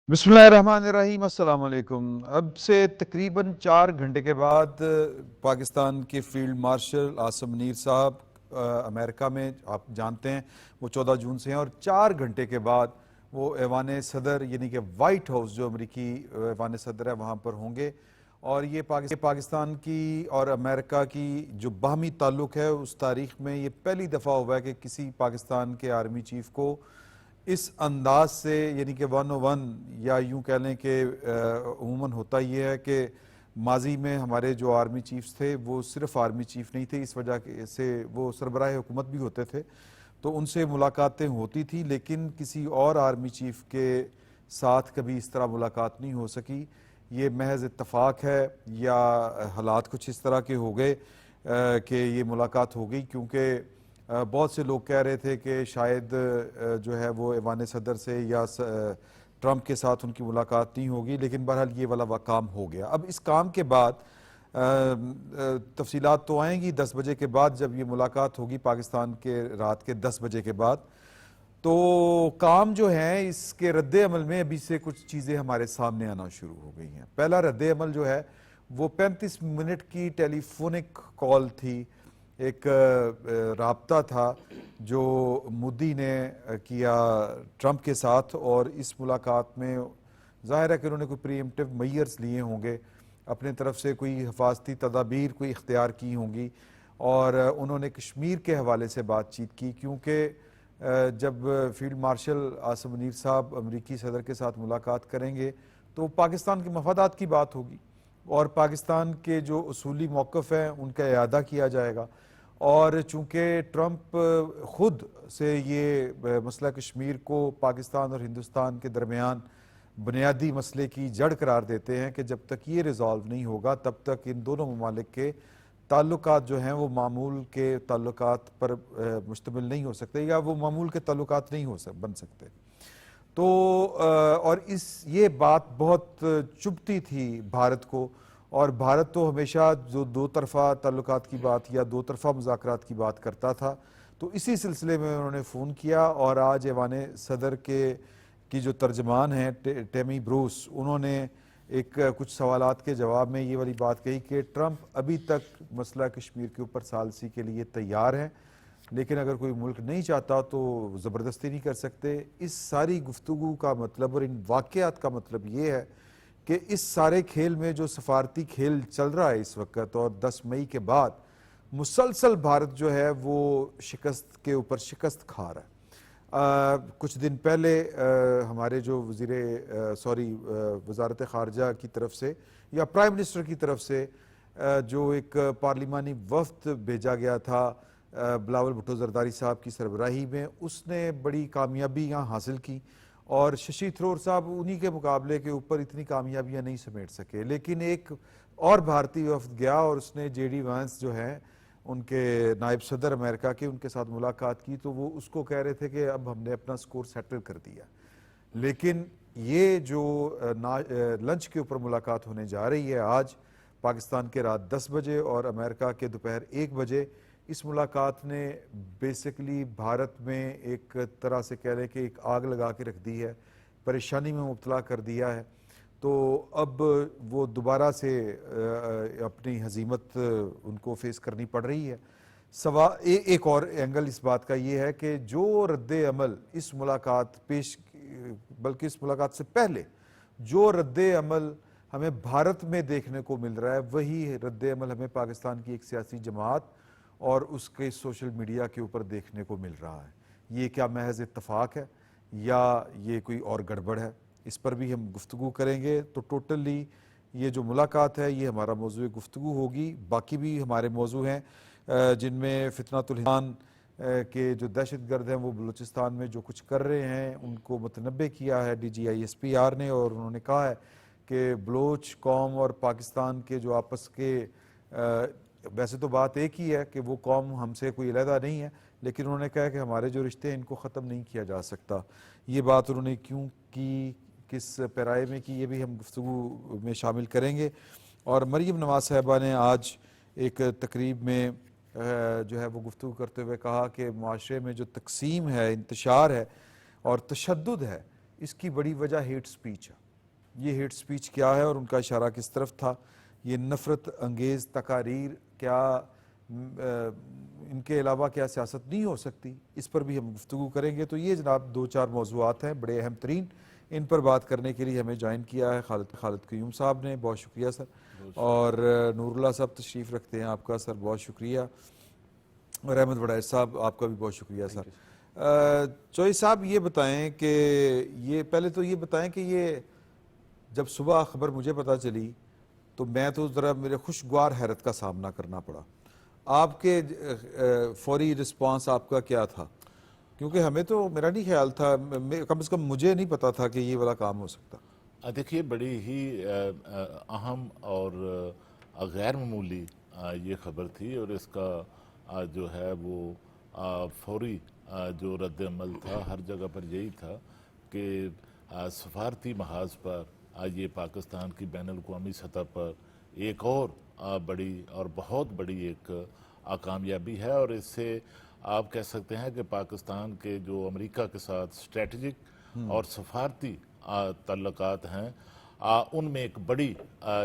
بسم اللہ الرحمن الرحیم، السلام علیکم۔ اب سے تقریباً 4 گھنٹے کے بعد پاکستان کے فیلڈ مارشل عاصم منیر صاحب امریکہ میں، آپ جانتے ہیں وہ 14 جون سے ہیں، اور 4 گھنٹے کے بعد وہ ایوان صدر یعنی کہ وائٹ ہاؤس جو امریکی ایوان صدر ہے وہاں پر ہوں گے۔ اور یہ پاکستان کی اور امریکہ کی جو باہمی تعلق ہے اس تاریخ میں یہ پہلی دفعہ ہوا ہے کہ کسی پاکستان کے آرمی چیف کو اس انداز سے، یعنی کہ 101، یا یوں کہہ لیں کہ عموماً ہوتا یہ ہے کہ ماضی میں ہمارے جو آرمی چیفز تھے وہ صرف آرمی چیف نہیں تھے، اس وجہ سے وہ سربراہ حکومت بھی ہوتے تھے، تو ان سے ملاقاتیں ہوتی تھی، لیکن کسی اور آرمی چیف کے ساتھ کبھی اس طرح ملاقات نہیں ہو سکی۔ یہ محض اتفاق ہے یا حالات کچھ اس طرح کے ہو گئے کہ یہ ملاقات ہو گئی، کیونکہ بہت سے لوگ کہہ رہے تھے کہ شاید جو ہے وہ ایوان صدر سے یا ٹرمپ کے ساتھ ان کی ملاقات نہیں ہوگی، لیکن بہرحال یہ والا کام ہو گیا۔ اب اس کام کے بعد تفصیلات تو آئیں گی 10 بجے کے بعد، جب یہ ملاقات ہوگی پاکستان کے رات کے 10 بجے کے بعد، تو کام جو ہے اس کے رد عمل میں ابھی سے کچھ چیزیں ہمارے سامنے آنا شروع ہو گئی ہیں۔ پہلا رد عمل جو ہے وہ 35 منٹ کی ٹیلی فونک کال تھی، ایک رابطہ تھا جو مودی نے کیا ٹرمپ کے ساتھ، اور اس ملاقات میں ظاہر ہے کہ انہوں نے کوئی پری ایمپٹیو میئرز لیے ہوں گے، اپنے طرف سے کوئی حفاظتی تدابیر کوئی اختیار کی ہوں گی، اور انہوں نے کشمیر کے حوالے سے بات چیت کی، کیونکہ جب فیلڈ مارشل عاصم منیر صاحب امریکی صدر کے ساتھ ملاقات کریں گے تو پاکستان کے مفادات کی بات ہوگی، اور پاکستان کے جو اصولی موقف ہیں ان کا اعادہ کیا جائے گا۔ اور چونکہ ٹرمپ خود سے یہ مسئلہ کشمیر کو پاکستان اور ہندوستان کے درمیان بنیادی مسئلے کی جڑ قرار دیتے ہیں کہ جب تک یہ ریزالو نہیں ہوگا تب تک ان دونوں ممالک کے تعلقات جو ہیں وہ معمول کے تعلقات پر مشتمل نہیں ہو سکتے، یا وہ معمول کے تعلقات نہیں بن سکتے۔ تو اور یہ بات بہت چبھتی تھی بھارت کو، اور بھارت تو ہمیشہ جو دو طرفہ تعلقات کی بات یا دو طرفہ مذاکرات کی بات کرتا تھا، تو اسی سلسلے میں انہوں نے فون کیا، اور آج ایوان صدر کی جو ترجمان ہیں ٹیمی بروس، انہوں نے کچھ سوالات کے جواب میں یہ والی بات کہی کہ ٹرمپ ابھی تک مسئلہ کشمیر کے اوپر ثالثی کے لیے تیار ہیں، لیکن اگر کوئی ملک نہیں چاہتا تو زبردستی نہیں کر سکتے۔ اس ساری گفتگو کا مطلب اور ان واقعات کا مطلب یہ ہے کہ اس سارے کھیل میں جو سفارتی کھیل چل رہا ہے اس وقت، اور 10 مئی کے بعد مسلسل بھارت جو ہے وہ شکست کے اوپر شکست کھا رہا ہے۔ کچھ دن پہلے ہمارے جو وزارت خارجہ کی طرف سے یا پرائم منسٹر کی طرف سے جو ایک پارلیمانی وفد بھیجا گیا تھا بلاول بھٹو زرداری صاحب کی سربراہی میں، اس نے بڑی کامیابیاں حاصل کی، اور ششی تھرور صاحب انہی کے مقابلے کے اوپر اتنی کامیابیاں نہیں سمیٹ سکے، لیکن ایک اور بھارتی وفد گیا اور اس نے جے ڈی وانس جو ہیں ان کے نائب صدر امریکہ کے، ان کے ساتھ ملاقات کی، تو وہ اس کو کہہ رہے تھے کہ اب ہم نے اپنا سکور سیٹل کر دیا، لیکن یہ جو لنچ کے اوپر ملاقات ہونے جا رہی ہے آج پاکستان کے رات 10 بجے اور امریکہ کے دوپہر 1 بجے، اس ملاقات نے بیسیکلی بھارت میں ایک طرح سے کہہ لیں کہ ایک آگ لگا کے رکھ دی ہے، پریشانی میں مبتلا کر دیا ہے۔ تو اب وہ دوبارہ سے اپنی ہزیمت ان کو فیس کرنی پڑ رہی ہے۔ ایک اور اینگل اس بات کا یہ ہے کہ جو رد عمل اس ملاقات بلکہ اس ملاقات سے پہلے جو رد عمل ہمیں بھارت میں دیکھنے کو مل رہا ہے، وہی رد عمل ہمیں پاکستان کی ایک سیاسی جماعت اور اس کے سوشل میڈیا کے اوپر دیکھنے کو مل رہا ہے۔ یہ کیا محض اتفاق ہے یا یہ کوئی اور گڑبڑ ہے؟ اس پر بھی ہم گفتگو کریں گے۔ تو ٹوٹلی یہ جو ملاقات ہے یہ ہمارا موضوع گفتگو ہوگی، باقی بھی ہمارے موضوع ہیں جن میں فتنۃ الہان کے جو دہشت گرد ہیں وہ بلوچستان میں جو کچھ کر رہے ہیں ان کو متنبع کیا ہے DGISPR نے، اور انہوں نے کہا ہے کہ بلوچ قوم اور پاکستان کے جو آپس کے ویسے تو بات ایک ہی ہے کہ وہ قوم ہم سے کوئی علیحدہ نہیں ہے، لیکن انہوں نے کہا کہ ہمارے جو رشتے ہیں ان کو ختم نہیں کیا جا سکتا۔ یہ بات انہوں نے کیوں کی، کس پیرائے میں کی، یہ بھی ہم گفتگو میں شامل کریں گے۔ اور مریم نواز صاحبہ نے آج ایک تقریب میں جو ہے وہ گفتگو کرتے ہوئے کہا کہ معاشرے میں جو تقسیم ہے، انتشار ہے اور تشدد ہے، اس کی بڑی وجہ ہیٹ سپیچ ہے. یہ ہیٹ سپیچ کیا ہے اور ان کا اشارہ کس طرف تھا؟ یہ نفرت انگیز تقاریر کیا ان کے علاوہ کیا سیاست نہیں ہو سکتی؟ اس پر بھی ہم گفتگو کریں گے. تو یہ جناب 2-4 موضوعات ہیں بڑے اہم ترین. ان پر بات کرنے کے لیے ہمیں جوائن کیا ہے خالد قیوم صاحب نے. بہت شکریہ سر. اور نور اللہ صاحب تشریف رکھتے ہیں. آپ کا سر بہت شکریہ. اور احمد وڑائچ صاحب آپ کا بھی بہت شکریہ سر. چوئی صاحب یہ بتائیں کہ یہ پہلے تو یہ بتائیں کہ یہ جب صبح خبر مجھے پتہ چلی تو میں تو ذرا میرے خوشگوار حیرت کا سامنا کرنا پڑا. آپ کے فوری رسپانس آپ کا کیا تھا؟ کیونکہ ہمیں تو میرا نہیں خیال تھا, کم از کم مجھے نہیں پتا تھا کہ یہ والا کام ہو سکتا. دیکھیے بڑی ہی اہم اور غیر معمولی یہ خبر تھی, اور اس کا جو ہے وہ فوری جو رد عمل تھا ہر جگہ پر یہی تھا کہ سفارتی محاذ پر یہ پاکستان کی بین الاقوامی سطح پر ایک اور بڑی اور بہت بڑی ایک کامیابی ہے. اور اس سے آپ کہہ سکتے ہیں کہ پاکستان کے جو امریکہ کے ساتھ اسٹریٹجک اور سفارتی تعلقات ہیں ان میں ایک بڑی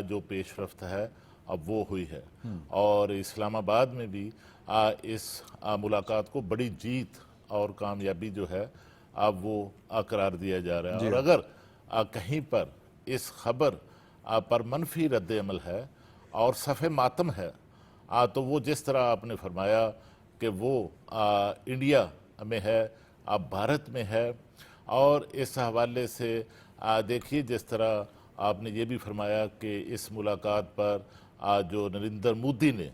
جو پیش رفت ہے اب وہ ہوئی ہے. اور اسلام آباد میں بھی اس ملاقات کو بڑی جیت اور کامیابی جو ہے اب وہ قرار دیا جا رہا ہے. اور اگر کہیں پر اس خبر پر منفی رد عمل ہے اور صف ماتم ہے تو وہ جس طرح آپ نے فرمایا کہ وہ انڈیا میں ہے, بھارت میں ہے. اور اس حوالے سے دیکھیے جس طرح آپ نے یہ بھی فرمایا کہ اس ملاقات پر جو نریندر مودی نے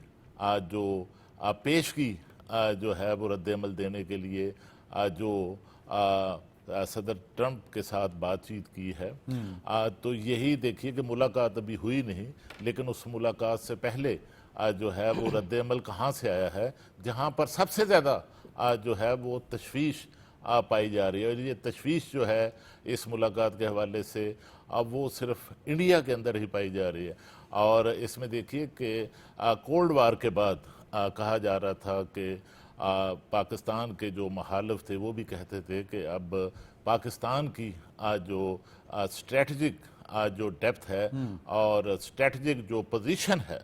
جو پیشگی جو ہے وہ رد عمل دینے کے لیے جو صدر ٹرمپ کے ساتھ بات چیت کی ہے, تو یہی دیکھیے کہ ملاقات ابھی ہوئی نہیں, لیکن اس ملاقات سے پہلے جو ہے وہ رد عمل کہاں سے آیا ہے جہاں پر سب سے زیادہ جو ہے وہ تشویش پائی جا رہی ہے. اور یہ تشویش جو ہے اس ملاقات کے حوالے سے اب وہ صرف انڈیا کے اندر ہی پائی جا رہی ہے. اور اس میں دیکھیے کہ کولڈ وار کے بعد کہا جا رہا تھا کہ پاکستان کے جو مخالف تھے وہ بھی کہتے تھے کہ اب پاکستان کی جو اسٹریٹجک جو ڈیپتھ ہے اور اسٹریٹجک جو پوزیشن ہے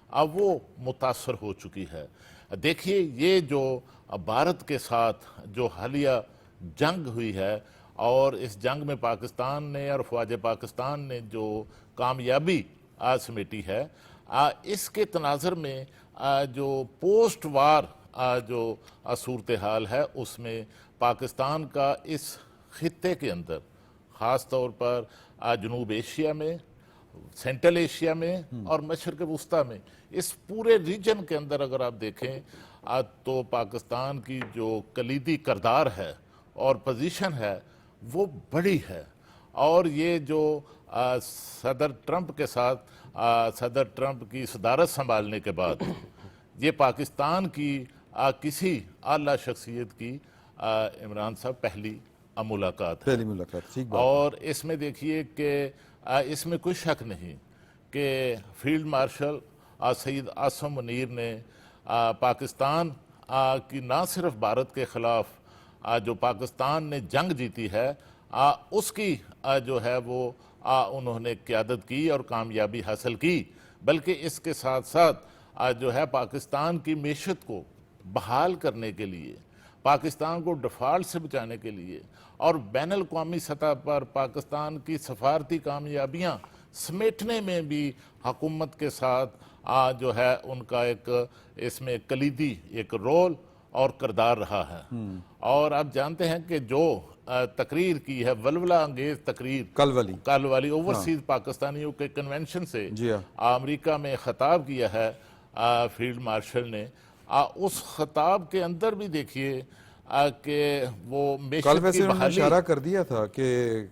اب وہ متاثر ہو چکی ہے. دیکھیے یہ جو بھارت کے ساتھ جو حالیہ جنگ ہوئی ہے اور اس جنگ میں پاکستان نے اور فوج پاکستان نے جو کامیابی سمیٹی ہے, اس کے تناظر میں جو پوسٹ وار جو صورتحال ہے اس میں پاکستان کا اس خطے کے اندر خاص طور پر جنوب ایشیا میں, سینٹرل ایشیا میں اور مشرق وسطیٰ میں, اس پورے ریجن کے اندر اگر آپ دیکھیں تو پاکستان کی جو کلیدی کردار ہے اور پوزیشن ہے وہ بڑی ہے. اور یہ جو صدر ٹرمپ کے ساتھ صدر ٹرمپ کی صدارت سنبھالنے کے بعد یہ پاکستان کی کسی اعلیٰ شخصیت کی عمران صاحب پہلی ملاقات ہے. پہلی ملاقات, ٹھیک بات. اور اس میں دیکھیے کہ اس میں کوئی شک نہیں کہ فیلڈ مارشل سید عاصم منیر نے پاکستان کی نہ صرف بھارت کے خلاف جو پاکستان نے جنگ جیتی ہے اس کی جو ہے وہ انہوں نے قیادت کی اور کامیابی حاصل کی, بلکہ اس کے ساتھ ساتھ جو ہے پاکستان کی معیشت کو بحال کرنے کے لیے, پاکستان کو ڈیفالٹ سے بچانے کے لیے اور بین الاقوامی سطح پر پاکستان کی سفارتی کامیابیاں سمیٹنے میں بھی حکومت کے ساتھ جو ہے ان کا ایک اس میں کلیدی ایک رول اور کردار رہا ہے. اور آپ جانتے ہیں کہ جو تقریر کی ہے, ولولہ انگیز تقریر کل والی اوورسیز پاکستانیوں کے کنونشن سے امریکہ میں خطاب کیا ہے فیلڈ مارشل نے, اس خطاب کے اندر بھی دیکھیے کہ وہ کل ویسے انہوں نے اشارہ کر دیا تھا کہ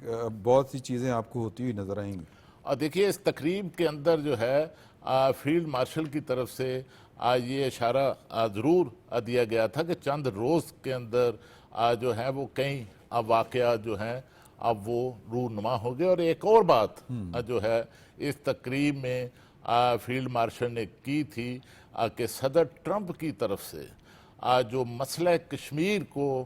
بہت سی چیزیں آپ کو ہوتی ہوئی نظر آئیں گی. اور دیکھیے اس تقریب کے اندر جو ہے فیلڈ مارشل کی طرف سے یہ اشارہ ضرور دیا گیا تھا کہ چند روز کے اندر جو ہے وہ کئی واقعات جو ہیں اب وہ رونما ہو گئے. اور ایک اور بات جو ہے اس تقریب میں فیلڈ مارشل نے کی تھی کہ صدر ٹرمپ کی طرف سے جو مسئلہ کشمیر کو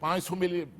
500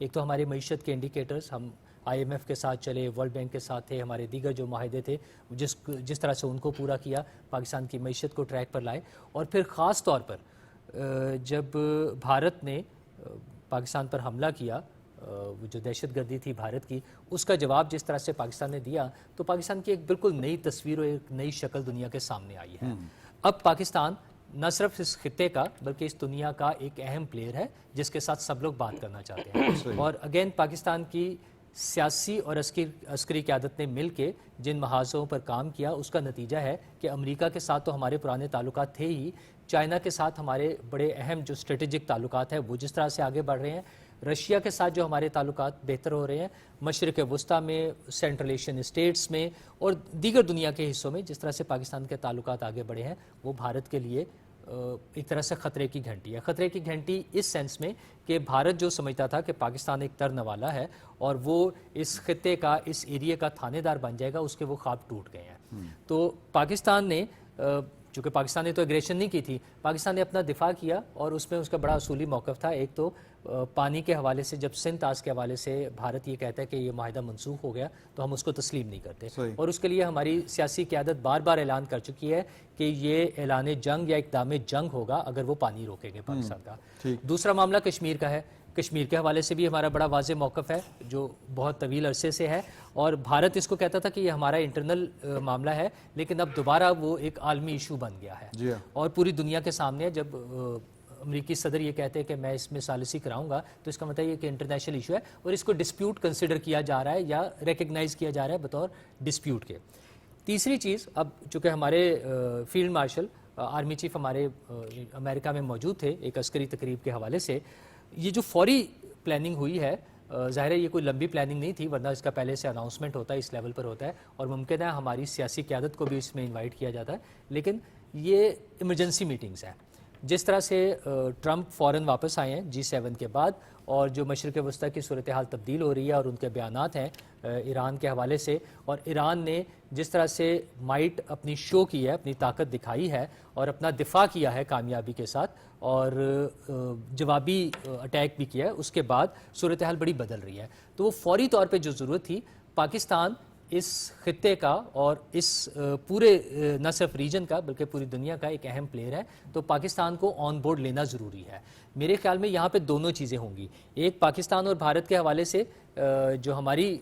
ایک تو ہماری معیشت کے انڈیکیٹرز، ہم IMF کے ساتھ چلے، ورلڈ بینک کے ساتھ تھے، ہمارے دیگر جو معاہدے تھے جس طرح سے ان کو پورا کیا، پاکستان کی معیشت کو ٹریک پر لائے. اور پھر خاص طور پر جب بھارت نے پاکستان پر حملہ کیا، وہ جو دہشت گردی تھی بھارت کی، اس کا جواب جس طرح سے پاکستان نے دیا تو پاکستان کی ایک بالکل نئی تصویر اور ایک نئی شکل دنیا کے سامنے آئی ہے. اب پاکستان نہ صرف اس خطے کا بلکہ اس دنیا کا ایک اہم پلیئر ہے جس کے ساتھ سب لوگ بات کرنا چاہتے ہیں. اور اگین پاکستان کی سیاسی اور عسکری قیادت نے مل کے جن محاذوں پر کام کیا اس کا نتیجہ ہے کہ امریکہ کے ساتھ تو ہمارے پرانے تعلقات تھے ہی، چائنا کے ساتھ ہمارے بڑے اہم جو اسٹریٹجک تعلقات ہیں وہ جس طرح سے آگے بڑھ رہے ہیں، رشیا کے ساتھ جو ہمارے تعلقات بہتر ہو رہے ہیں، مشرق وسطیٰ میں، سینٹرل ایشین اسٹیٹس میں اور دیگر دنیا کے حصوں میں جس طرح سے پاکستان کے تعلقات آگے بڑھے ہیں، وہ بھارت کے لیے ایک طرح سے خطرے کی گھنٹی ہے. خطرے کی گھنٹی اس سینس میں کہ بھارت جو سمجھتا تھا کہ پاکستان ایک ترنوالا ہے اور وہ اس خطے کا، اس ایریے کا تھانے دار بن جائے گا، اس کے وہ خواب ٹوٹ گئے ہیں. تو پاکستان نے، چونکہ پاکستان نے تو ایگریشن نہیں کی تھی، پاکستان نے اپنا دفاع کیا اور اس میں اس کا بڑا اصولی موقف تھا. ایک تو پانی کے حوالے سے جب سندھ طاس کے حوالے سے بھارت یہ کہتا ہے کہ یہ معاہدہ منسوخ ہو گیا تو ہم اس کو تسلیم نہیں کرتے، اور اس کے لیے ہماری سیاسی قیادت بار بار اعلان کر چکی ہے کہ یہ اعلان جنگ یا اقدام جنگ ہوگا اگر وہ پانی روکیں گے پاکستان کا. دوسرا معاملہ کشمیر کا ہے. کشمیر کے حوالے سے بھی ہمارا بڑا واضح موقف ہے جو بہت طویل عرصے سے ہے، اور بھارت اس کو کہتا تھا کہ یہ ہمارا انٹرنل معاملہ ہے، لیکن اب دوبارہ وہ ایک عالمی ایشو بن گیا ہے اور پوری دنیا کے سامنے ہے. جب امریکی صدر یہ کہتے ہیں کہ میں اس میں ثالثی کراؤں گا تو اس کا مطلب یہ کہ انٹرنیشنل ایشو ہے اور اس کو ڈسپیوٹ کنسیڈر کیا جا رہا ہے یا ریکگنائز کیا جا رہا ہے بطور ڈسپیوٹ کے. تیسری چیز، اب چونکہ ہمارے فیلڈ مارشل آرمی چیف ہمارے امریکہ میں موجود تھے ایک عسکری تقریب کے حوالے سے، یہ جو فوری پلاننگ ہوئی ہے، ظاہر ہے یہ کوئی لمبی پلاننگ نہیں تھی ورنہ اس کا پہلے سے اناؤنسمنٹ ہوتا ہے، اس لیول پر ہوتا ہے اور ممکن ہے ہماری سیاسی قیادت کو بھی اس میں انوائٹ کیا جاتا ہے، لیکن یہ ایمرجنسی میٹنگز ہیں. جس طرح سے ٹرمپ فوراً واپس آئے ہیں G7 کے بعد اور جو مشرق وسطیٰ کی صورتحال تبدیل ہو رہی ہے اور ان کے بیانات ہیں ایران کے حوالے سے، اور ایران نے جس طرح سے مائٹ اپنی شو کی ہے، اپنی طاقت دکھائی ہے اور اپنا دفاع کیا ہے کامیابی کے ساتھ اور جوابی اٹیک بھی کیا ہے، اس کے بعد صورتحال بڑی بدل رہی ہے. تو وہ فوری طور پہ جو ضرورت تھی، پاکستان اس خطے کا اور اس پورے نہ صرف ریجن کا بلکہ پوری دنیا کا ایک اہم پلیئر ہے، تو پاکستان کو آن بورڈ لینا ضروری ہے. میرے خیال میں یہاں پہ دونوں چیزیں ہوں گی. ایک پاکستان اور بھارت کے حوالے سے جو ہماری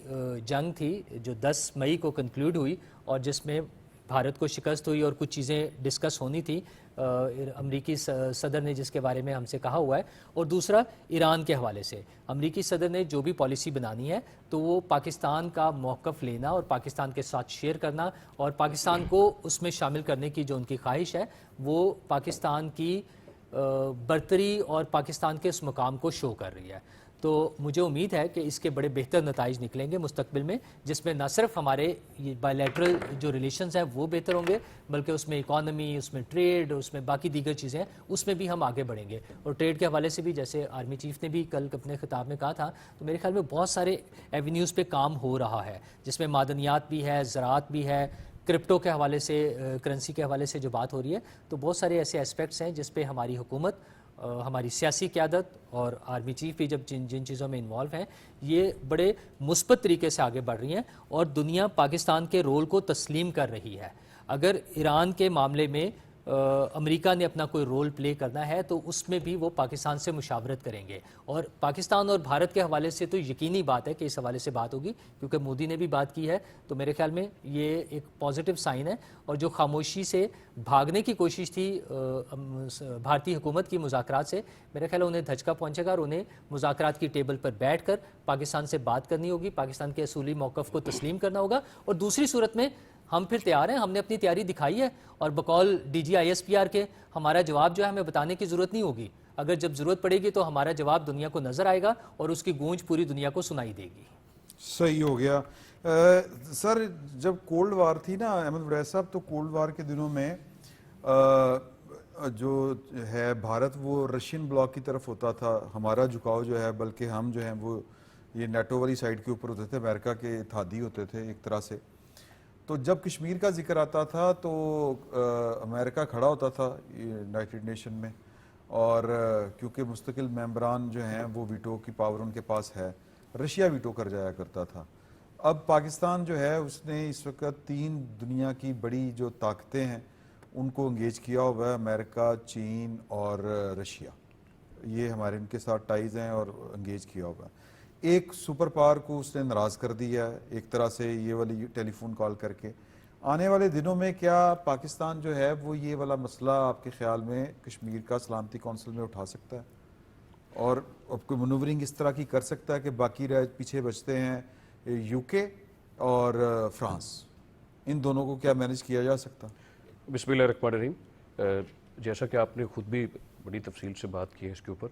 جنگ تھی جو 10 مئی کو کنکلوڈ ہوئی اور جس میں بھارت کو شکست ہوئی اور کچھ چیزیں ڈسکس ہونی تھی، امریکی صدر نے جس کے بارے میں ہم سے کہا ہوا ہے، اور دوسرا ایران کے حوالے سے امریکی صدر نے جو بھی پالیسی بنانی ہے تو وہ پاکستان کا موقف لینا اور پاکستان کے ساتھ شیئر کرنا اور پاکستان کو اس میں شامل کرنے کی جو ان کی خواہش ہے وہ پاکستان کی برتری اور پاکستان کے اس مقام کو شو کر رہی ہے. تو مجھے امید ہے کہ اس کے بڑے بہتر نتائج نکلیں گے مستقبل میں، جس میں نہ صرف ہمارے یہ بائی لیٹرل جو ریلیشنز ہیں وہ بہتر ہوں گے بلکہ اس میں اکانومی، اس میں ٹریڈ، اس میں باقی دیگر چیزیں ہیں، اس میں بھی ہم آگے بڑھیں گے. اور ٹریڈ کے حوالے سے بھی جیسے آرمی چیف نے بھی کل اپنے خطاب میں کہا تھا، تو میرے خیال میں بہت سارے ایونیوز پہ کام ہو رہا ہے جس میں معدنیات بھی ہے، زراعت بھی ہے، کرپٹو کے حوالے سے، کرنسی کے حوالے سے جو بات ہو رہی ہے. تو بہت سارے ایسے اسپیکٹس ہیں جس پہ ہماری حکومت، ہماری سیاسی قیادت اور آرمی چیف بھی جب جن چیزوں میں انوالو ہیں، یہ بڑے مثبت طریقے سے آگے بڑھ رہی ہیں اور دنیا پاکستان کے رول کو تسلیم کر رہی ہے. اگر ایران کے معاملے میں امریکہ نے اپنا کوئی رول پلے کرنا ہے تو اس میں بھی وہ پاکستان سے مشاورت کریں گے، اور پاکستان اور بھارت کے حوالے سے تو یقینی بات ہے کہ اس حوالے سے بات ہوگی کیونکہ مودی نے بھی بات کی ہے. تو میرے خیال میں یہ ایک پازیٹیو سائن ہے، اور جو خاموشی سے بھاگنے کی کوشش تھی بھارتی حکومت کی مذاکرات سے، میرے خیال ہے انہیں دھچکا پہنچے گا اور انہیں مذاکرات کی ٹیبل پر بیٹھ کر پاکستان سے بات کرنی ہوگی، پاکستان کے اصولی موقف کو تسلیم کرنا ہوگا. اور دوسری صورت میں ہم پھر تیار ہیں، ہم نے اپنی تیاری دکھائی ہے اور بقول DG ISPR کے ہمارا جواب جو ہے ہمیں بتانے کی ضرورت نہیں ہوگی. اگر جب ضرورت پڑے گی تو ہمارا جواب دنیا کو نظر آئے گا اور اس کی گونج پوری دنیا کو سنائی دے گی. صحیح ہو گیا. سر جب کولڈ وار تھی نا احمد وڑیچ صاحب، تو کولڈ وار کے دنوں میں جو ہے بھارت وہ رشین بلاک کی طرف ہوتا تھا، ہمارا جھکاؤ جو ہے بلکہ ہم جو ہیں وہ یہ نیٹو والی سائڈ کے اوپر ہوتے تھے، امریکہ کے اتحادی ہوتے تھے ایک طرح سے. تو جب کشمیر کا ذکر آتا تھا تو امریکہ کھڑا ہوتا تھا یونائٹڈ نیشن میں، اور کیونکہ مستقل ممبران جو ہیں وہ ویٹو کی پاور ان کے پاس ہے، رشیا ویٹو کر جایا کرتا تھا. اب پاکستان جو ہے اس نے اس وقت 3 دنیا کی بڑی جو طاقتیں ہیں ان کو انگیج کیا ہوا ہے، امریکہ، چین اور رشیا. یہ ہمارے ان کے ساتھ ٹائز ہیں اور انگیج کیا ہوا ہے. ایک سپر پاور کو اس نے ناراض کر دیا ہے ایک طرح سے یہ والی ٹیلی فون کال کر کے. آنے والے دنوں میں کیا پاکستان جو ہے وہ یہ والا مسئلہ آپ کے خیال میں کشمیر کا سلامتی کونسل میں اٹھا سکتا ہے اور اب کوئی منورنگ اس طرح کی کر سکتا ہے کہ باقی پیچھے بچتے ہیں یو کے اور فرانس، ان دونوں کو کیا مینج کیا جا سکتا؟ بسم اللہ الرحمن الرحیم. جیسا کہ آپ نے خود بھی بڑی تفصیل سے بات کی ہے اس کے اوپر،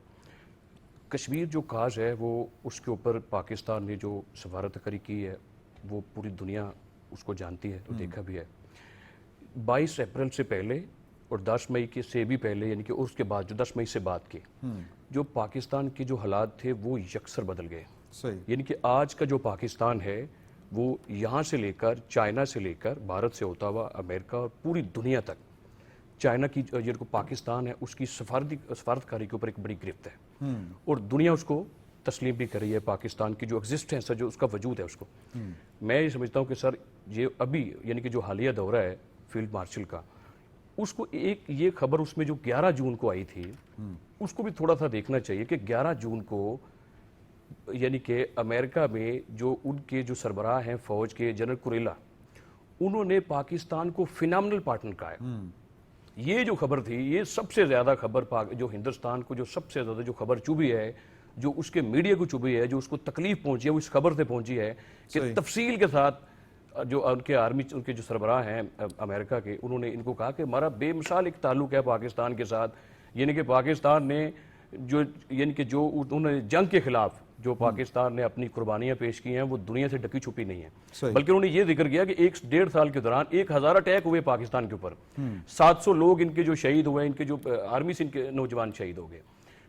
کشمیر جو کاز ہے وہ اس کے اوپر پاکستان نے جو سفارت کاری کی ہے وہ پوری دنیا اس کو جانتی ہے، تو دیکھا بھی ہے. 22 اپریل سے پہلے اور 10 مئی کے سے بھی پہلے، یعنی کہ اس کے بعد جو 10 مئی سے بعد کے جو پاکستان کے جو حالات تھے وہ یکسر بدل گئے. صحیح. یعنی کہ آج کا جو پاکستان ہے وہ یہاں سے لے کر چائنا سے لے کر بھارت سے ہوتا ہوا امریکہ اور پوری دنیا تک چائنا کی جو پاکستان ہے اس کی سفارتکاری کے اوپر ایک بڑی گرفت ہے اور دنیا اس کو تسلیم بھی کر رہی ہے. پاکستان کی جو ایگزسٹنس ہے، جو اس کا وجود ہے، اس کو میں یہ سمجھتا ہوں کہ سر یہ ابھی یعنی کہ جو حالیہ دورہ ہے فیلڈ مارشل کا، اس کو ایک یہ خبر اس میں جو 11 جون کو آئی تھی اس کو بھی تھوڑا سا دیکھنا چاہیے کہ 11 جون کو یعنی کہ امریکہ میں جو ان کے جو سربراہ ہیں فوج کے جنرل کوریلا، انہوں نے پاکستان کو فینامنل پارٹنر کہا ہے. یہ جو خبر تھی، یہ سب سے زیادہ خبر جو ہندوستان کو جو سب سے زیادہ جو خبر چبھی ہے، جو اس کے میڈیا کو چبھی ہے، جو اس کو تکلیف پہنچی ہے، وہ اس خبر سے پہنچی ہے کہ تفصیل کے ساتھ جو ان کے آرمی ان کے جو سربراہ ہیں امریکہ کے، انہوں نے ان کو کہا کہ ہمارا بے مثال ایک تعلق ہے پاکستان کے ساتھ. یعنی کہ پاکستان نے یعنی کہ جو انہوں نے جنگ کے خلاف جو پاکستان نے اپنی قربانیاں پیش کی ہیں وہ دنیا سے ڈکی چھپی نہیں ہیں، بلکہ انہوں نے یہ ذکر کیا کہ 1.5 سال کے دوران 1000 اٹیک ہوئے پاکستان کے اوپر، 700 لوگ ان کے جو شہید ہوئے، ان کے جو آرمی سے ان کے نوجوان شہید ہو گئے.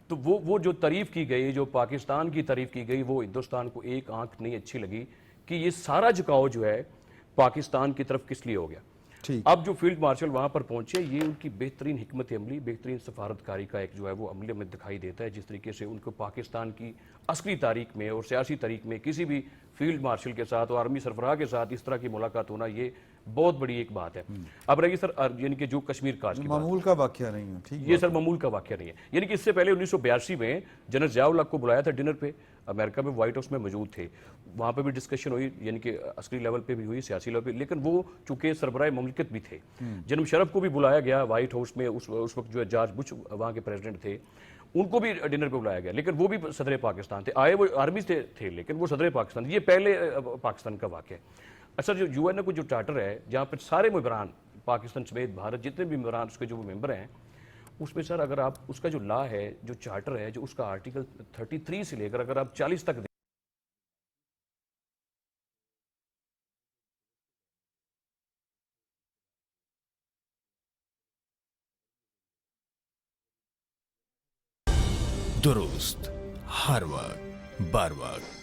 تو وہ جو تعریف کی گئی، جو پاکستان کی تعریف کی گئی، وہ ہندوستان کو ایک آنکھ نہیں اچھی لگی کہ یہ سارا جھکاؤ جو ہے پاکستان کی طرف کس لیے ہو گیا. اب جو فیلڈ مارشل وہاں پر پہنچے، یہ ان کی بہترین حکمت عملی، بہترین سفارتکاری کا ایک جو ہے وہ عمل میں دکھائی دیتا ہے. جس طریقے سے ان کو پاکستان کی عسکری تاریخ میں اور سیاسی تاریخ میں کسی بھی فیلڈ مارشل کے ساتھ اور آرمی سربراہ کے ساتھ اس طرح کی ملاقات ہونا، یہ بہت بڑی ایک بات ہے. اب رہی سر یعنی کہ جو کشمیر کاج کی معمول کا واقعہ نہیں ہے. ٹھیک، یہ سر معمول کا واقعہ نہیں ہے. یعنی کہ اس سے پہلے 1982 میں جنرل ضیاء الحق کو بلایا تھا ڈنر پہ، امریکہ میں وائٹ ہاؤس میں موجود تھے، وہاں پہ بھی ڈسکشن ہوئی، یعنی کہ عسکری لیول پہ بھی ہوئی، سیاسی لیول پہ، لیکن وہ چونکہ سربراہ مملکت بھی تھے. جنرل مشرف کو بھی بلایا گیا وائٹ ہاؤس میں، اس وقت جو ہے جارج بش وہاں کے پریزیڈنٹ تھے، ان کو بھی ڈنر پہ بلایا گیا، لیکن وہ بھی صدر پاکستان تھے. آئے وہ آرمی سے تھے لیکن وہ صدر پاکستان. یہ پہلے پاکستان کا واقعہ ہے. اچھا، جو یو این او کا جو چارٹر ہے جہاں پہ سارے ممبران پاکستان سمیت بھارت جتنے بھی ممبران اس کے جو ممبر ہیں، اس میں سر اگر آپ اس کا جو لا ہے، جو چارٹر ہے، جو اس کا آرٹیکل 33 سے لے کر اگر آپ 40 تک درست ہر وقت بر وقت.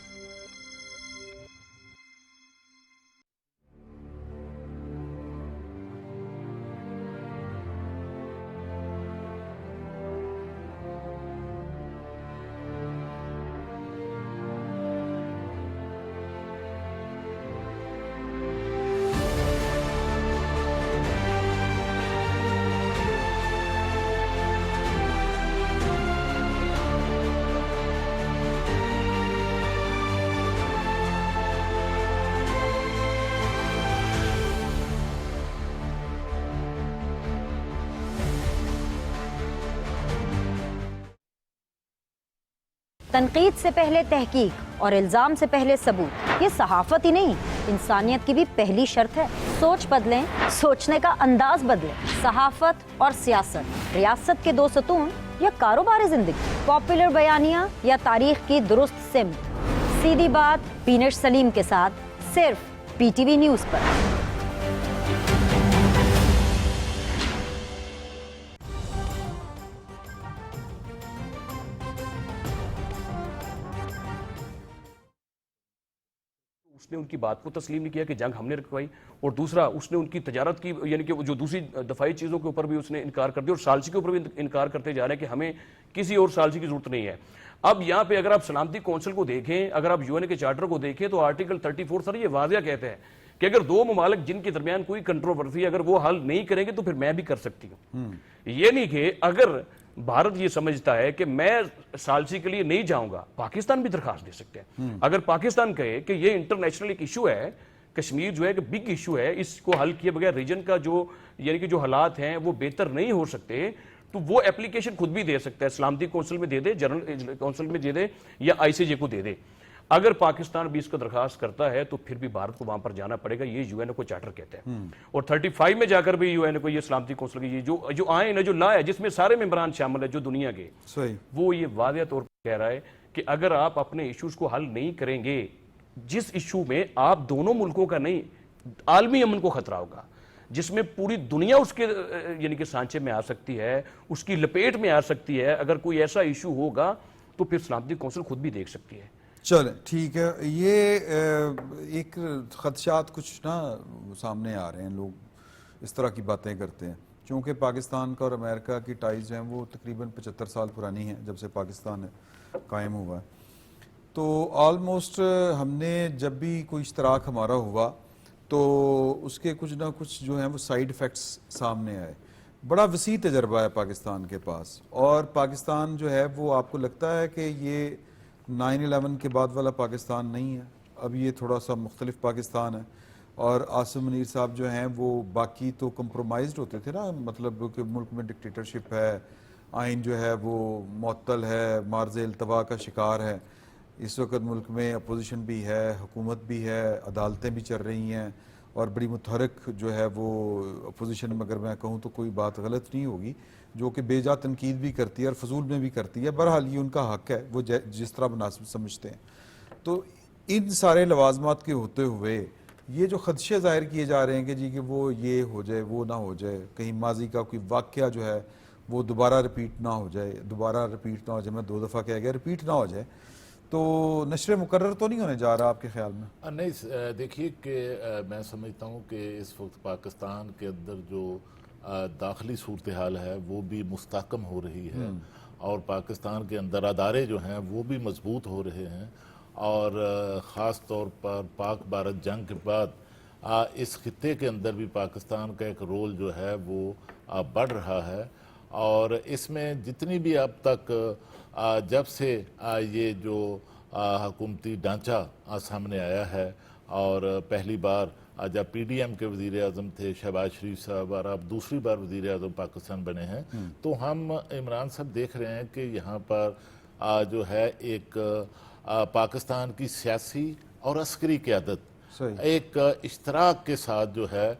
تنقید سے پہلے تحقیق اور الزام سے پہلے ثبوت، یہ صحافت ہی نہیں، انسانیت کی بھی پہلی شرط ہے. سوچ بدلیں، سوچنے کا انداز بدلیں. صحافت اور سیاست، ریاست کے 2 ستون یا کاروبار زندگی، پاپولر بیانیہ یا تاریخ کی درست سمت. سیدھی بات پینش سلیم کے ساتھ صرف پی ٹی وی نیوز پر. نے ان کی بات کو تسلیم نہیں کیا کہ جنگ ہم نے رکھوائی, اور دوسرا اس نے ان کی تجارت کی یعنی کہ جو دوسری دفاعی چیزوں کے اوپر بھی اس نے انکار کر دیا, اور ثالثی کے اوپر بھی انکار کرتے جا رہے ہیں کہ ہمیں کسی اور ثالثی کی ضرورت نہیں ہے. اب یہاں پہ اگر آپ سلامتی کونسل کو دیکھیں, اگر آپ یو این اے کے چارٹر کو دیکھیں تو آرٹیکل 34 سر یہ واضح کہتے ہیں کہ اگر دو ممالک جن کے درمیان کوئی کنٹروورسی ہے اگر وہ حل نہیں کریں گے تو پھر میں بھی کر سکتی ہوں. یہ نہیں کہ اگر بھارت یہ سمجھتا ہے کہ میں ثالثی کے لیے نہیں جاؤں گا, پاکستان بھی درخواست دے سکتے ہیں. اگر پاکستان کہے کہ یہ انٹرنیشنل ایک ایشو ہے, کشمیر جو ہے کہ بگ ایشو ہے, اس کو حل کیے بغیر ریجن کا جو یعنی کہ جو حالات ہیں وہ بہتر نہیں ہو سکتے, تو وہ اپلیکیشن خود بھی دے سکتا ہے, سلامتی کونسل میں دے دے, جنرل کونسل میں دے دے, یا آئی سی جے کو دے دے. اگر پاکستان بھی اس کو درخواست کرتا ہے تو پھر بھی بھارت کو وہاں پر جانا پڑے گا, یہ یو این اے کو چارٹر کہتے ہیں. اور 35 میں جا کر بھی یو این اے کو یہ سلامتی کونسل کی جو آئین ہے, جو لا ہے, جس میں سارے ممبران شامل ہیں جو دنیا کے, وہ یہ واضح طور پر کہہ رہا ہے کہ اگر آپ اپنے ایشوز کو حل نہیں کریں گے, جس ایشو میں آپ دونوں ملکوں کا نہیں عالمی امن کو خطرہ ہوگا, جس میں پوری دنیا اس کے یعنی کہ سانچے میں آ سکتی ہے, اس کی لپیٹ میں آ سکتی ہے, اگر کوئی ایسا ایشو ہوگا تو پھر سلامتی کونسل خود بھی دیکھ سکتی ہے. چلیں ٹھیک ہے, یہ ایک خدشات کچھ نا سامنے آ رہے ہیں, لوگ اس طرح کی باتیں کرتے ہیں, چونکہ پاکستان کا اور امریکہ کی ٹائز ہیں وہ تقریباً 75 سال پرانی ہیں جب سے پاکستان قائم ہوا ہے. تو آلموسٹ ہم نے جب بھی کوئی اشتراک ہمارا ہوا تو اس کے کچھ نہ کچھ جو ہیں وہ سائیڈ ایفیکٹس سامنے آئے. بڑا وسیع تجربہ ہے پاکستان کے پاس, اور پاکستان جو ہے وہ آپ کو لگتا ہے کہ یہ 9/11 کے بعد والا پاکستان نہیں ہے, اب یہ تھوڑا سا مختلف پاکستان ہے. اور عاصم منیر صاحب جو ہیں وہ باقی تو کمپرومائزڈ ہوتے تھے نا, مطلب کہ ملک میں ڈکٹیٹرشپ ہے, آئین جو ہے وہ معطل ہے, مارز التوا کا شکار ہے. اس وقت ملک میں اپوزیشن بھی ہے, حکومت بھی ہے, عدالتیں بھی چل رہی ہیں, اور بڑی متحرک جو ہے وہ اپوزیشن, اگر میں کہوں تو کوئی بات غلط نہیں ہوگی, جو کہ بے جا تنقید بھی کرتی ہے اور فضول میں بھی کرتی ہے. بہرحال یہ ان کا حق ہے, وہ جس طرح مناسب سمجھتے ہیں. تو ان سارے لوازمات کے ہوتے ہوئے یہ جو خدشے ظاہر کیے جا رہے ہیں کہ جی کہ وہ یہ ہو جائے, وہ نہ ہو جائے, کہیں ماضی کا کوئی واقعہ جو ہے وہ دوبارہ رپیٹ نہ ہو جائے, میں 2 دفعہ کہہ گیا, رپیٹ نہ ہو جائے, تو نشر مقرر تو نہیں ہونے جا رہا آپ کے خیال میں؟ نہیں, دیکھیے کہ میں سمجھتا ہوں کہ اس وقت پاکستان کے اندر جو داخلی صورتحال ہے وہ بھی مستحکم ہو رہی ہے, اور پاکستان کے اندر ادارے جو ہیں وہ بھی مضبوط ہو رہے ہیں, اور خاص طور پر پاک بھارت جنگ کے بعد اس خطے کے اندر بھی پاکستان کا ایک رول جو ہے وہ بڑھ رہا ہے. اور اس میں جتنی بھی اب تک جب سے یہ جو حکومتی ڈھانچہ سامنے آیا ہے, اور پہلی بار جب پی ڈی ایم کے وزیر اعظم تھے شہباز شریف صاحب, اور اب دوسری بار وزیر اعظم پاکستان بنے ہیں, تو ہم عمران صاحب دیکھ رہے ہیں کہ یہاں پر جو ہے ایک پاکستان کی سیاسی اور عسکری قیادت ایک اشتراک کے ساتھ جو ہے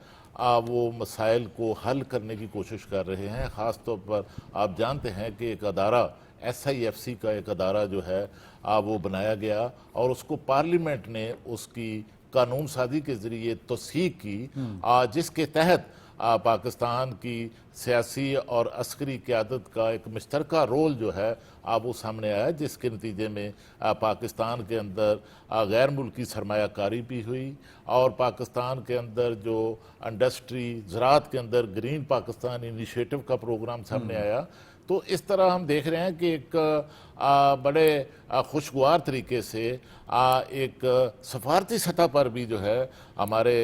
وہ مسائل کو حل کرنے کی کوشش کر رہے ہیں. خاص طور پر آپ جانتے ہیں کہ ایک ادارہ SIFC کا ایک ادارہ جو ہے وہ بنایا گیا, اور اس کو پارلیمنٹ نے اس کی قانون سازی کے ذریعے توثیق کی, جس کے تحت پاکستان کی سیاسی اور عسکری قیادت کا ایک مشترکہ رول جو ہے وہ سامنے آیا, جس کے نتیجے میں پاکستان کے اندر غیر ملکی سرمایہ کاری بھی ہوئی, اور پاکستان کے اندر جو انڈسٹری زراعت کے اندر گرین پاکستان انیشیٹو کا پروگرام سامنے آیا. تو اس طرح ہم دیکھ رہے ہیں کہ ایک بڑے خوشگوار طریقے سے ایک سفارتی سطح پر بھی جو ہے ہمارے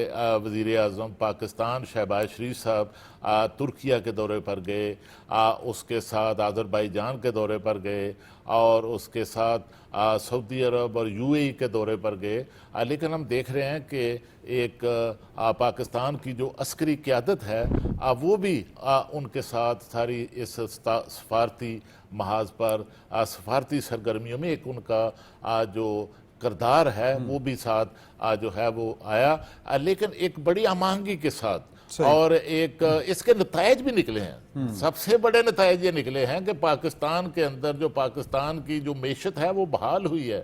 وزیر اعظم پاکستان شہباز شریف صاحب ترکیہ کے دورے پر گئے, اس کے ساتھ آذربائیجان کے دورے پر گئے, اور اس کے ساتھ سعودی عرب اور UAE کے دورے پر گئے. لیکن ہم دیکھ رہے ہیں کہ ایک پاکستان کی جو عسکری قیادت ہے وہ بھی ان کے ساتھ ساری اس سفارتی محاذ پر سفارتی سرگرمیوں میں ایک ان کا جو کردار ہے وہ بھی ساتھ جو ہے وہ آیا, لیکن ایک بڑی ہم-آہنگی کے ساتھ, اور ایک اس کے نتائج بھی نکلے ہیں. سب سے بڑے نتائج یہ نکلے ہیں کہ پاکستان کے اندر جو پاکستان کی جو معیشت ہے وہ بحال ہوئی ہے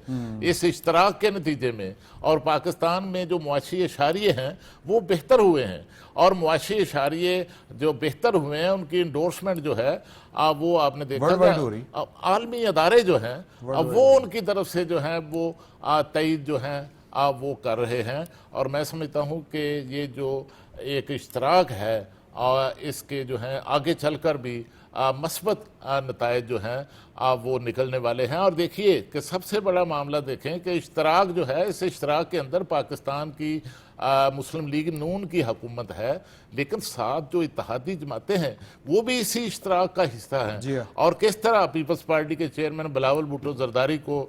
اس اشتراک کے نتیجے میں, اور پاکستان میں جو معاشی اشاریے ہیں وہ بہتر ہوئے ہیں, اور معاشی اشاریے جو بہتر ہوئے ہیں ان کی انڈورسمنٹ جو ہے وہ آپ نے دیکھا عالمی ادارے جو ہیں وہ ان کی طرف سے جو ہیں وہ تائید جو ہیں وہ کر رہے ہیں، اور میں سمجھتا ہوں کہ یہ جو ایک اشتراک ہے اس کے جو ہیں آگے چل کر بھی مثبت نتائج جو ہیں وہ نکلنے والے ہیں۔ اور دیکھیے کہ سب سے بڑا معاملہ دیکھیں کہ اشتراک جو ہے، اس اشتراک کے اندر پاکستان کی مسلم لیگ نون کی حکومت ہے، لیکن ساتھ جو اتحادی جماعتیں ہیں وہ بھی اسی اشتراک کا حصہ ہیں۔ جی ہاں۔ اور کس طرح پیپلز پارٹی کے چیئرمین بلاول بھٹو زرداری کو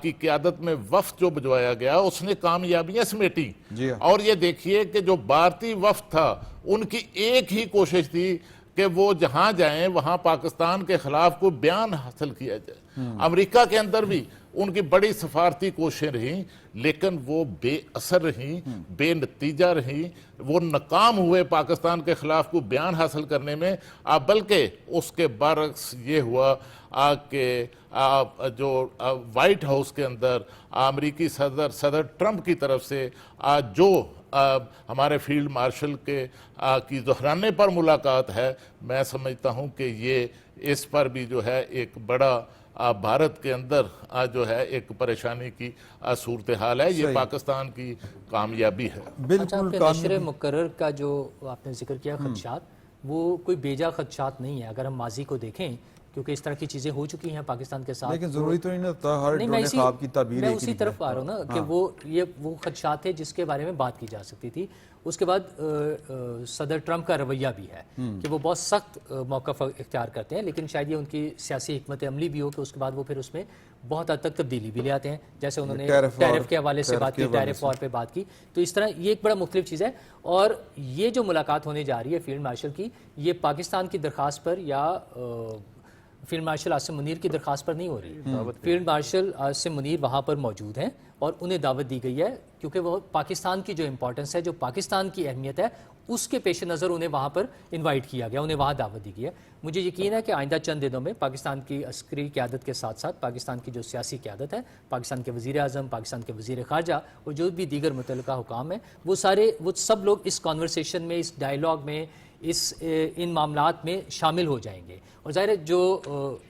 کی قیادت میں وفد جو بھجوایا گیا، اس نے کامیابیاں سمیٹی۔ جی ہاں۔ اور یہ دیکھیے کہ جو بھارتی وفد تھا ان کی ایک ہی کوشش تھی کہ وہ جہاں جائیں وہاں پاکستان کے خلاف کوئی بیان حاصل کیا جائے۔ امریکہ کے اندر بھی ان کی بڑی سفارتی کوششیں رہیں، لیکن وہ بے اثر رہیں، بے نتیجہ رہیں، وہ ناکام ہوئے پاکستان کے خلاف کوئی بیان حاصل کرنے میں۔ بلکہ اس کے برعکس یہ ہوا کہ جو وائٹ ہاؤس کے اندر امریکی صدر ٹرمپ کی طرف سے جو ہمارے فیلڈ مارشل کے کی دہرانے پر ملاقات ہے، میں سمجھتا ہوں کہ یہ اس پر بھی جو ہے ایک بڑا بھارت کے اندر جو ہے ایک پریشانی کی صورتحال ہے۔ یہ پاکستان کی کامیابی ہے۔ اچھا، بالکل آپ کے نشر مقرر کا جو آپ نے ذکر کیا خدشات، وہ کوئی بیجا خدشات نہیں ہے۔ اگر ہم ماضی کو دیکھیں، کیونکہ اس طرح کی چیزیں ہو چکی ہیں پاکستان کے ساتھ، لیکن ضروری تو نہیں ہوتا ہر نہیں، ڈرون خواب کی تعبیر میں ایک اسی نہیں طرف آ رہا ہوں نا کہ وہ خدشات تھے جس کے بارے میں بات کی جا سکتی تھی۔ اس کے بعد صدر ٹرمپ کا رویہ بھی ہے کہ وہ بہت سخت موقف اختیار کرتے ہیں، لیکن شاید یہ ان کی سیاسی حکمت عملی بھی ہو کہ اس کے بعد وہ پھر اس میں بہت حد تک تبدیلی بھی لے آتے ہیں، جیسے انہوں نے ٹیرف کے حوالے سے بات کی، ٹیرف وار پہ بات کی۔ تو اس طرح یہ ایک بڑا مختلف چیز ہے۔ اور یہ جو ملاقات ہونے جا رہی ہے فیلڈ مارشل کی، یہ پاکستان کی درخواست پر یا فیلڈ مارشل عاصم منیر کی درخواست پر نہیں ہو رہی۔ فیلڈ مارشل عاصم منیر وہاں پر موجود ہیں اور انہیں دعوت دی گئی ہے، کیونکہ وہ پاکستان کی جو امپورٹنس ہے، جو پاکستان کی اہمیت ہے، اس کے پیش نظر انہیں وہاں پر انوائٹ کیا گیا، انہیں وہاں دعوت دی گئی ہے۔ مجھے یقین ہے کہ آئندہ چند دنوں میں پاکستان کی عسکری قیادت کے ساتھ ساتھ پاکستان کی جو سیاسی قیادت ہے، پاکستان کے وزیر اعظم، پاکستان کے وزیر خارجہ اور جو بھی دیگر متعلقہ حکام ہیں، وہ سب لوگ اس کانورسیشن میں، اس ڈائیلاگ میں، ان معاملات میں شامل ہو جائیں گے۔ اور ظاہر ہے جو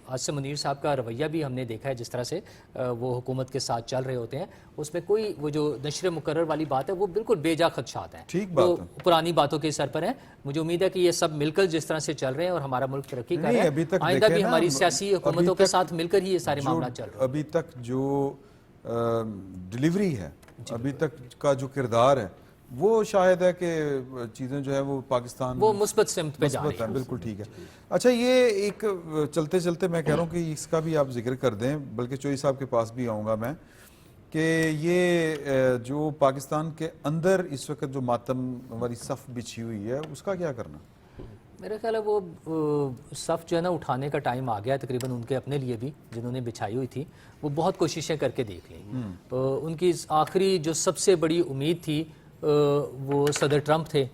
عاصم منیر صاحب کا رویہ بھی ہم نے دیکھا ہے، جس طرح سے وہ حکومت کے ساتھ چل رہے ہوتے ہیں، اس میں کوئی وہ جو نشر مقرر والی بات ہے وہ بالکل بے جا خدشات ہیں، ٹھیک بات وہ ہے، پرانی باتوں کے سر پر ہیں۔ مجھے امید ہے کہ یہ سب مل کر جس طرح سے چل رہے ہیں اور ہمارا ملک ترقی کر رہا ہے، آئندہ بھی ہماری سیاسی حکومتوں کے ساتھ مل کر ہی یہ سارے معاملات چل رہے ہیں۔ ابھی تک جو ڈیلیوری ہے، ابھی تک کا جو کردار ہے، وہ شاید ہے کہ چیزیں جو ہے وہ پاکستان وہ مثبت سمت پہ جا رہی ہیں۔ بالکل ٹھیک ہے۔ اچھا، یہ ایک چلتے چلتے میں کہہ رہا ہوں کہ اس کا بھی آپ ذکر کر دیں، بلکہ چوئی صاحب کے پاس بھی آؤں گا میں، کہ یہ جو پاکستان کے اندر اس وقت جو ماتم والی صف بچھی ہوئی ہے، اس کا کیا کرنا؟ میرا خیال ہے وہ صف جو ہے نا اٹھانے کا ٹائم آ گیا تقریباً ان کے اپنے لیے بھی، جنہوں نے بچھائی ہوئی تھی، وہ بہت کوششیں کر کے دیکھ لیں۔ ان کی آخری جو سب سے بڑی امید تھی وہ صدر ٹرمپ تھے،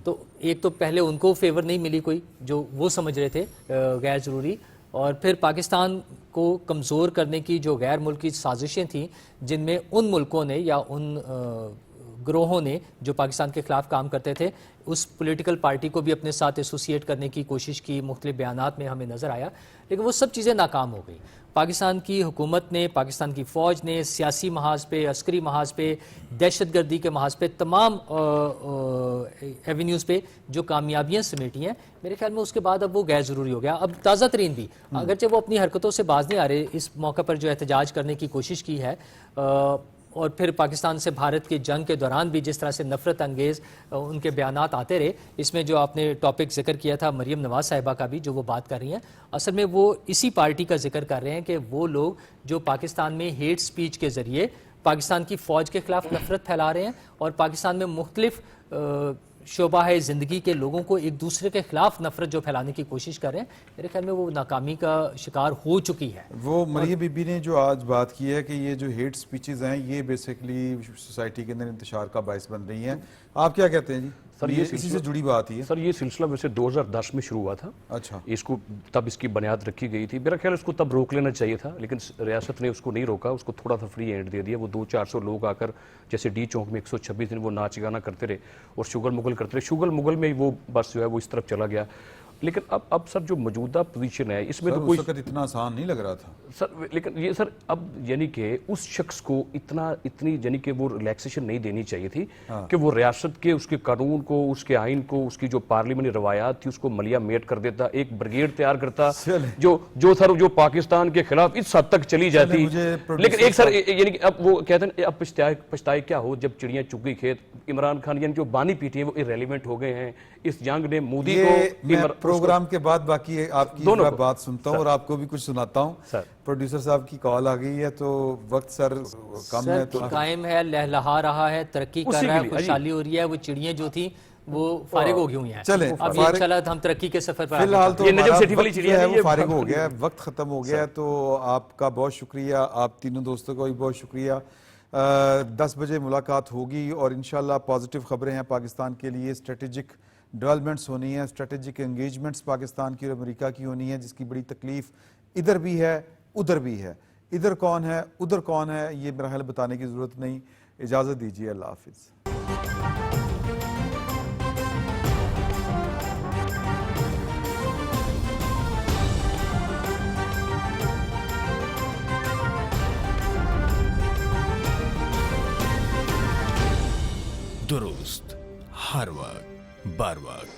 تو ایک تو پہلے ان کو فیور نہیں ملی کوئی، جو وہ سمجھ رہے تھے غیر ضروری، اور پھر پاکستان کو کمزور کرنے کی جو غیر ملکی سازشیں تھیں، جن میں ان ملکوں نے یا ان گروہوں نے جو پاکستان کے خلاف کام کرتے تھے، اس پولیٹیکل پارٹی کو بھی اپنے ساتھ ایسوسیٹ کرنے کی کوشش کی، مختلف بیانات میں ہمیں نظر آیا، لیکن وہ سب چیزیں ناکام ہو گئی۔ پاکستان کی حکومت نے، پاکستان کی فوج نے سیاسی محاذ پہ، عسکری محاذ پہ، دہشت گردی کے محاذ پہ، تمام ایونیوز پہ جو کامیابیاں سمیٹی ہیں، میرے خیال میں اس کے بعد اب وہ غیر ضروری ہو گیا۔ اب تازہ ترین بھی، اگرچہ وہ اپنی حرکتوں سے باز نہیں آ رہے، اس موقع پر جو احتجاج کرنے کی کوشش کی ہے، اور پھر پاکستان سے بھارت کی جنگ کے دوران بھی جس طرح سے نفرت انگیز ان کے بیانات آتے رہے، اس میں جو آپ نے ٹاپک ذکر کیا تھا مریم نواز صاحبہ کا بھی، جو وہ بات کر رہی ہیں، اصل میں وہ اسی پارٹی کا ذکر کر رہے ہیں کہ وہ لوگ جو پاکستان میں ہیٹ سپیچ کے ذریعے پاکستان کی فوج کے خلاف نفرت پھیلا رہے ہیں اور پاکستان میں مختلف شعبہ ہے زندگی کے لوگوں کو ایک دوسرے کے خلاف نفرت جو پھیلانے کی کوشش کر رہے ہیں، میرے خیال میں وہ ناکامی کا شکار ہو چکی ہے۔ وہ مریم بی بی نے جو آج بات کی ہے کہ یہ جو ہیٹ سپیچز ہیں، یہ بیسیکلی سوسائٹی کے اندر انتشار کا باعث بن رہی ہیں، آپ کیا کہتے ہیں جی؟ سر یہ اسی سے جڑی بات ہی ہے۔ سر یہ سلسلہ ویسے 2010 میں شروع ہوا تھا، اچھا، اس کو تب اس کی بنیاد رکھی گئی تھی، میرا خیال اس کو تب روک لینا چاہیے تھا، لیکن ریاست نے اس کو نہیں روکا، اس کو تھوڑا سا فری ہینڈ دے دیا۔ وہ 200-400 لوگ آ کر جیسے ڈی چوک میں 126 دن وہ ناچ گانا کرتے رہے اور شگل مغل کرتے رہے، شگل مغل میں وہ بس جو ہے وہ اس طرف چلا گیا۔ لیکن اب سر جو موجودہ پوزیشن ہے اس میں سر تو اس کوئی وقت اتنا آسان نہیں لگ رہا تھا سر، لیکن یہ سر اب یعنی کہ اس شخص کو اتنی یعنی کہ وہ ریلیکسیشن نہیں دینی چاہیے تھی کہ وہ ریاست کے اس کے قانون کو، اس کے آئین کو، اس کی جو پارلیمنی روایات تھی اس کو ملیا میٹ کر دیتا، ایک بریگیڈ تیار کرتا جو سر جو پاکستان کے خلاف اس حد تک چلی جاتی. لیکن ایک سر یعنی کہ اب وہ کہتے ہیں اب پچھتائے کیا ہو جب چڑیاں چگ گئی کھیت. عمران خان یعنی جو بانی پیٹی ہیں وہ irrelevant ہو گئے ہیں. اس جنگ نے مودی کو میں پروگرام کے بعد باقی آپ کی بات سنتا ہوں اور آپ کو بھی کچھ سناتا ہوں. پروڈیوسر صاحب کی کال آ گئی ہے تو وقت سر کم ہے تو قائم ہے، لہلہا رہا ہے، ترقی کر رہا ہے، خوشحالی ہو رہی ہے. وہ چڑیاں جو تھی وہ فارغ ہو گئی ہوئی ہیں. چلیں اب یہ انشاءاللہ ہم ترقی کے سفر پر فی الحال تو یہ نجم سیٹھی والی وقت چڑیا جو ہے نہیں وہ ہے، فارغ ہو گیا ہے، وقت ختم ہو گیا ہے. تو آپ کا بہت شکریہ، آپ تینوں دوستوں کا بھی بہت شکریہ. 10 بجے ملاقات ہوگی اور انشاءاللہ پازیٹیو خبریں ہیں پاکستان کے لیے. اسٹریٹجک ڈیولپمنٹس ہونی ہیں، اسٹریٹجک انگیجمنٹس پاکستان کی اور امریکہ کی ہونی ہے، جس کی بڑی تکلیف ادھر بھی ہے ادھر بھی ہے. ادھر کون ہے ادھر کون ہے یہ میرا خیال بتانے کی ضرورت نہیں. اجازت دیجیے، اللہ حافظ. درست، ہر وقت بر وقت.